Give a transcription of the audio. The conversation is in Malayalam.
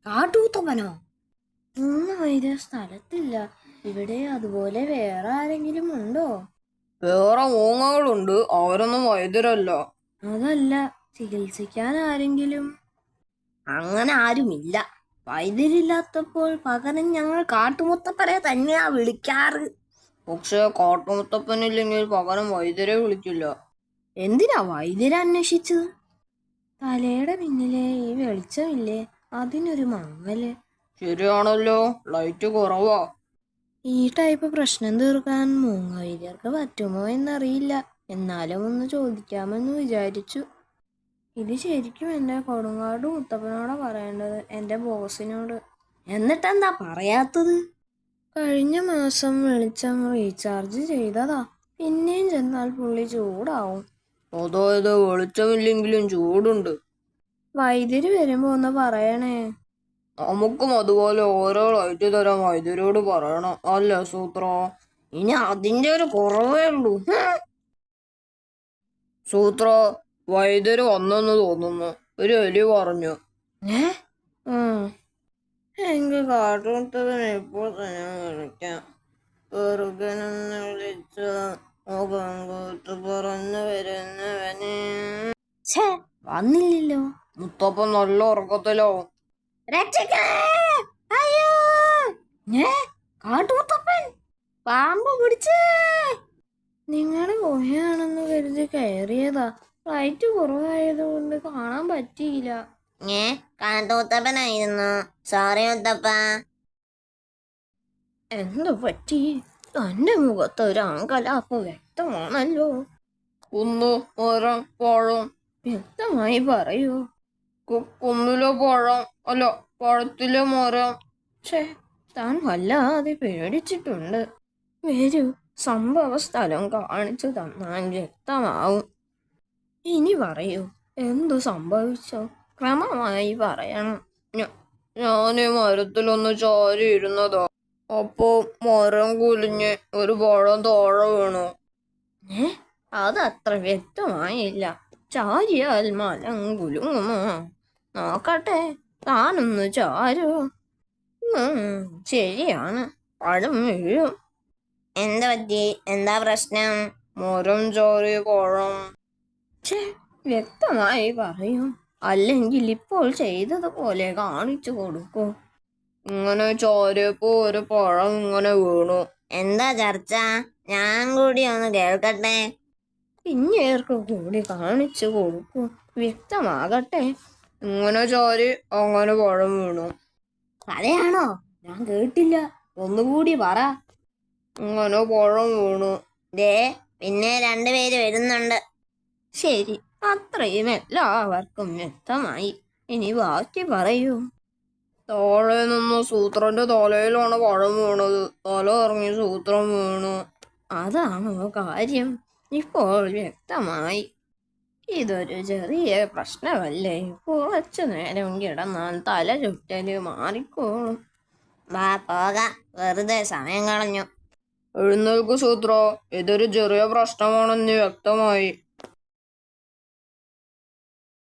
കാട്ടൂത്തപ്പനോ? ഒന്നും ഇത് സ്ഥലത്തില്ല. ഇവിടെ അതുപോലെ വേറെ ആരെങ്കിലും ഉണ്ടോ? വേറെ മൂങ്ങകളുണ്ട്, അവരൊന്നും വൈദ്യരല്ല. അതല്ല, ചികിത്സിക്കാൻ ആരെങ്കിലും? അങ്ങനെ ആരുമില്ല. വൈദ്യരില്ലാത്തപ്പോൾ പകരം ഞങ്ങൾ കാട്ടുമുത്തപ്പനെ തന്നെയാ വിളിക്കാറ്. പക്ഷെ കാട്ടുമുത്തപ്പനില്ലെങ്കിൽ പകരം വൈദ്യരെ വിളിക്കില്ല. എന്തിനാ വൈദ്യരെ അന്വേഷിച്ചത്? തലയുടെ പിന്നിലെ ഈ വെളിച്ചമില്ലേ, അതിനൊരു മങ്ങല്. ശരിയാണല്ലോ, ലൈറ്റ് കുറവാ. ഈ ടൈപ്പ് പ്രശ്നം തീർക്കാൻ മൂങ്ങവൈദ്യർക്ക് പറ്റുമോ എന്നറിയില്ല. എന്നാലും ഒന്ന് ചോദിക്കാമെന്ന് വിചാരിച്ചു. ഇത് ശരിക്കും എൻ്റെ കൊടുങ്ങാട് മുത്തപ്പനോടാ പറയേണ്ടത്, എൻ്റെ ബോസിനോട്. എന്നിട്ടെന്താ പറയാത്തത്? കഴിഞ്ഞ മാസം വെളിച്ചം റീചാർജ് ചെയ്തതാ. പിന്നെയും ചെന്നാൽ പുള്ളി ചൂടാവും. അതായത് വെളിച്ചമില്ലെങ്കിലും ചൂടുണ്ട്. വൈദ്യര് വരുമ്പോ ഒന്ന് പറയണേ. നമുക്കും അതുപോലെ ഓരോ ലൈറ്റ് തരാൻ വൈദ്യരോട് പറയണം, അല്ലേ സൂത്ര? ഇനി അതിന്റെ ഒരു കുറവേ ഉള്ളൂ. സൂത്ര, വൈദ്യര് വന്നെന്ന് തോന്നുന്നു. ഒരു എലി പറഞ്ഞു. എങ്കിൽ കാട്ടുമുത്തപ്പനെ ഇപ്പോൾ തന്നെ വിളിക്കാം. പെറുകനെന്ന് വിളിച്ച മുഖംകൂത്ത് പറന്നു വരുന്നവന്. വന്നില്ലല്ലോ. മുത്തപ്പൻ നല്ല ഉറക്കത്തിലാവും. കാട്ടുമുത്തപ്പൻ പാമ്പ് പിടിച്ചേ. നിങ്ങളുടെ ഗുഹയാണെന്ന് കരുതി കയറിയതാ. ലൈറ്റ് കുറവായതുകൊണ്ട് കാണാൻ പറ്റിയില്ല. കാട്ടുമുത്തപ്പനായിരുന്നു. സോറി മുത്തപ്പ. എന്തു പറ്റി? തന്റെ മുഖത്ത് ഒരു അങ്കലാപ്പ് വ്യക്തമാണല്ലോ. കുന്ന്, മരം, പഴം. വ്യക്തമായി പറയൂ. കുന്നിലെ പഴം, അല്ല, പഴത്തിലെ മരം. താൻ വല്ലാതെ പേടിച്ചിട്ടുണ്ട്. വരൂ, സംഭവ സ്ഥലം കാണിച്ചു തന്നാൽ വ്യക്തമാവും. ഇനി പറയൂ, എന്തു സംഭവിച്ചോ? ക്രമമായി പറയണം. ഞാനീ മരത്തിലൊന്ന് ചാരി ഇരുന്നതാ. അപ്പോ മരം കുലിഞ്ഞ് ഒരു പഴം താഴെ വീണു. അതത്ര വ്യക്തമായില്ല. ചാരിയാൽ മരം കുലുങ്ങുമോ? നോക്കട്ടെ, താനൊന്ന് ചാരൂ. ശരിയാണ്, പഴം വീഴും. എന്ത് പറ്റി? എന്താ പ്രശ്നം? മരം ചാരി പഴം. വ്യക്തമായി പറയൂ, അല്ലെങ്കിൽ ഇപ്പോൾ ചെയ്തതുപോലെ കാണിച്ചു കൊടുക്കൂ. ഇങ്ങനെ ചാരിയപ്പോ ഒരു പഴം ഇങ്ങനെ വീണു. എന്താ ചർച്ച? ഞാൻ കൂടി ഒന്ന് കേൾക്കട്ടെ. പിന്നേർക്ക് കൂടി കാണിച്ചു കൊടുക്കൂ, വ്യക്തമാകട്ടെ. ഇങ്ങനെ ചാരി അങ്ങനെ പഴം വീണു. കഥയാണോ? ഞാൻ കേട്ടില്ല, ഒന്നുകൂടി പറ. ഇങ്ങനെ പഴം വീണു. പിന്നെ രണ്ടുപേര് വരുന്നുണ്ട്. ശരി, അത്രയും എല്ലാവർക്കും വ്യക്തമായി. ഇനി ബാക്കി പറയൂ. താഴെ നിന്ന് സൂത്രന്റെ തലയിലാണ് പഴം വീണത്. തല ഇറങ്ങി സൂത്രം വീണു. അതാണോ കാര്യം? ഇപ്പോൾ വ്യക്തമായി. ഇതൊരു ചെറിയ പ്രശ്നമല്ലേ. കുറച്ചു നേരം കിടന്നാൽ തല ചുറ്റല് മാറിക്കോളും. വാ പോകാം, വെറുതെ സമയം കളഞ്ഞു. എഴുന്നേൽക്കു സൂത്ര, ഇതൊരു ചെറിയ പ്രശ്നമാണെന്ന് വ്യക്തമായി.